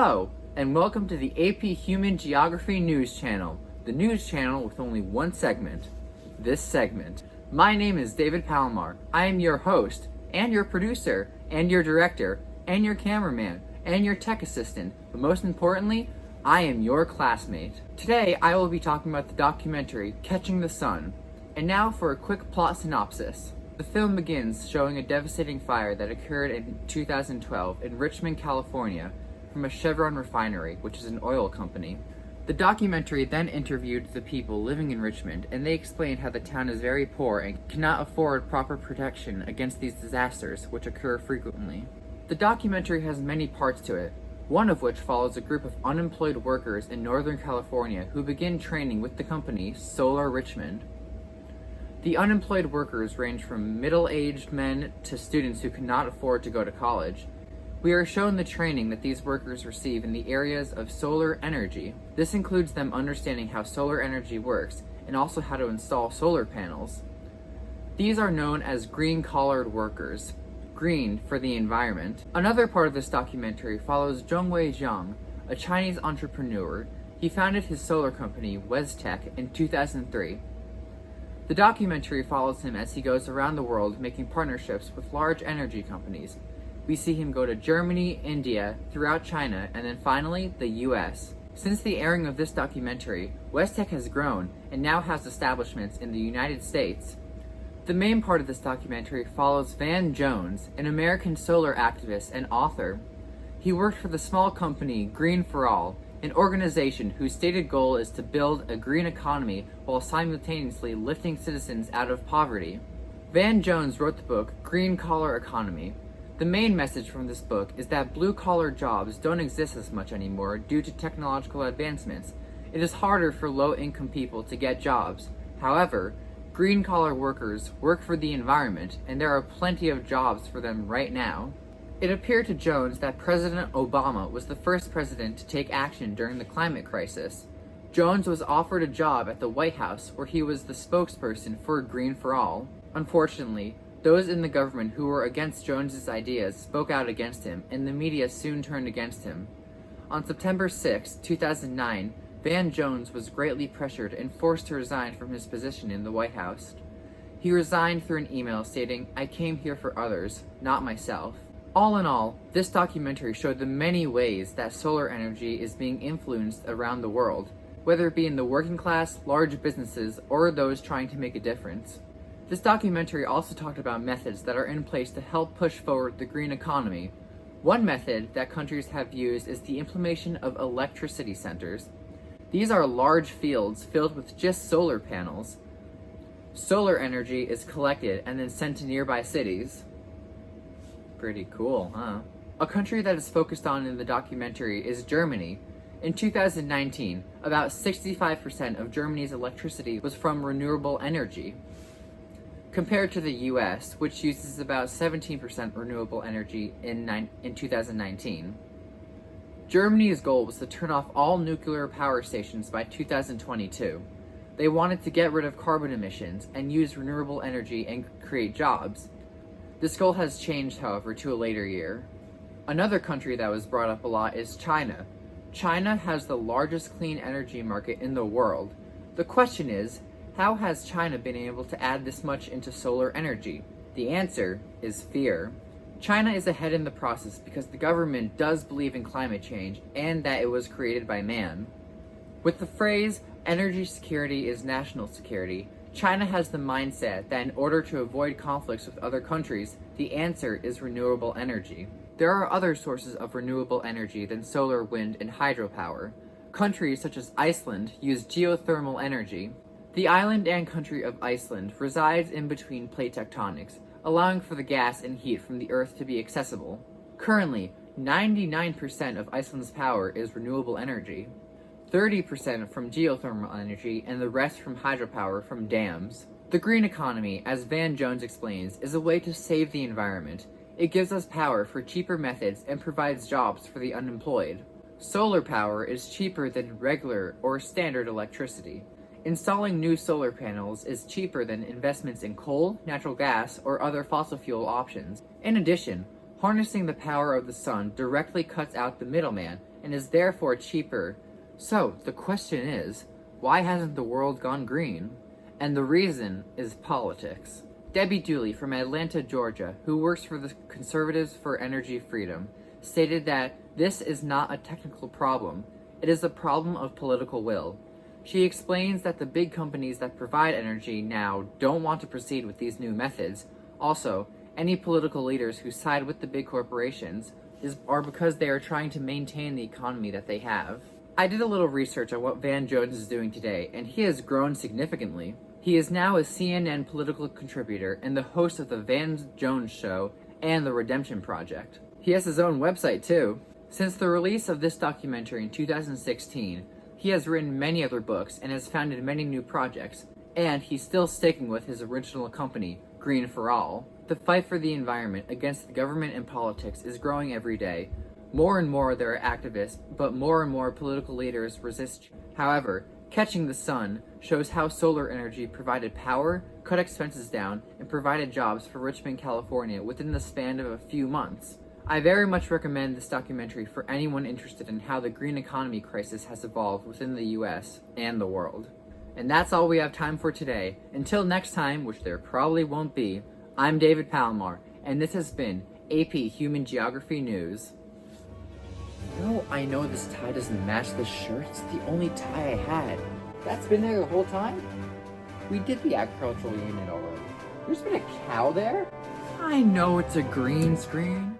Hello, and welcome to the AP Human Geography News Channel, the news channel with only one segment, this segment. My name is David Palomar. I am your host, and your producer, and your director, and your cameraman, and your tech assistant, but most importantly, I am your classmate. Today, I will be talking about the documentary Catching the Sun. And now for a quick plot synopsis. The film begins showing a devastating fire that occurred in 2012 in Richmond, California, from a Chevron refinery, which is an oil company. The documentary then interviewed the people living in Richmond, and they explained how the town is very poor and cannot afford proper protection against these disasters, which occur frequently. The documentary has many parts to it, one of which follows a group of unemployed workers in Northern California who begin training with the company Solar Richmond. The unemployed workers range from middle-aged men to students who cannot afford to go to college. We are shown the training that these workers receive in the areas of solar energy. This includes them understanding how solar energy works and also how to install solar panels. These are known as green-collared workers, green for the environment. Another part of this documentary follows Zhongwei Zhang, a Chinese entrepreneur. He founded his solar company, WesTech, in 2003. The documentary follows him as he goes around the world making partnerships with large energy companies. We see him go to Germany, India, throughout China, and then finally, the US. Since the airing of this documentary, WesTech has grown and now has establishments in the United States. The main part of this documentary follows Van Jones, an American solar activist and author. He worked for the small company Green for All, an organization whose stated goal is to build a green economy while simultaneously lifting citizens out of poverty. Van Jones wrote the book Green Collar Economy. The main message from this book is that blue-collar jobs don't exist as much anymore due to technological advancements. It is harder for low-income people to get jobs. However, green-collar workers work for the environment, and there are plenty of jobs for them right now. It appeared to Jones that President Obama was the first president to take action during the climate crisis. Jones was offered a job at the White House where he was the spokesperson for Green for All. Unfortunately, those in the government who were against Jones's ideas spoke out against him, and the media soon turned against him. On September 6, 2009, Van Jones was greatly pressured and forced to resign from his position in the White House. He resigned through an email stating, "I came here for others, not myself." All in all, this documentary showed the many ways that solar energy is being influenced around the world, whether it be in the working class, large businesses, or those trying to make a difference. This documentary also talked about methods that are in place to help push forward the green economy. One method that countries have used is the implementation of electricity centers. These are large fields filled with just solar panels. Solar energy is collected and then sent to nearby cities. Pretty cool, huh? A country that is focused on in the documentary is Germany. In 2019, about 65% of Germany's electricity was from renewable energy, compared to the US, which uses about 17% renewable energy in 2019. Germany's goal was to turn off all nuclear power stations by 2022. They wanted to get rid of carbon emissions and use renewable energy and create jobs. This goal has changed, however, to a later year. Another country that was brought up a lot is China. China has the largest clean energy market in the world. The question is, how has China been able to add this much into solar energy? The answer is fear. China is ahead in the process because the government does believe in climate change and that it was created by man. With the phrase, energy security is national security, China has the mindset that in order to avoid conflicts with other countries, the answer is renewable energy. There are other sources of renewable energy than solar, wind, and hydropower. Countries such as Iceland use geothermal energy. The island and country of Iceland resides in between plate tectonics, allowing for the gas and heat from the Earth to be accessible. Currently, 99% of Iceland's power is renewable energy. 30% from geothermal energy, and the rest from hydropower from dams. The green economy, as Van Jones explains, is a way to save the environment. It gives us power for cheaper methods and provides jobs for the unemployed. Solar power is cheaper than regular or standard electricity. Installing new solar panels is cheaper than investments in coal, natural gas, or other fossil fuel options. In addition, harnessing the power of the sun directly cuts out the middleman and is therefore cheaper. So, the question is, why hasn't the world gone green? And the reason is politics. Debbie Dooley from Atlanta, Georgia, who works for the Conservatives for Energy Freedom, stated that this is not a technical problem. It is a problem of political will. She explains that the big companies that provide energy now don't want to proceed with these new methods. Also, any political leaders who side with the big corporations are because they are trying to maintain the economy that they have. I did a little research on what Van Jones is doing today, and he has grown significantly. He is now a CNN political contributor and the host of The Van Jones Show and The Redemption Project. He has his own website too. Since the release of this documentary in 2016, he has written many other books and has founded many new projects, and he's still sticking with his original company, Green for All. The fight for the environment against the government and politics is growing every day. More and more there are activists, but more and more political leaders resist. However, Catching the Sun shows how solar energy provided power, cut expenses down, and provided jobs for Richmond, California within the span of a few months. I very much recommend this documentary for anyone interested in how the green economy crisis has evolved within the US and the world. And that's all we have time for today. Until next time, which there probably won't be, I'm David Palomar, and this has been AP Human Geography News. No, I know this tie doesn't match this shirt. It's the only tie I had. That's been there the whole time? We did the agricultural unit already. There's been a cow there? I know it's a green screen.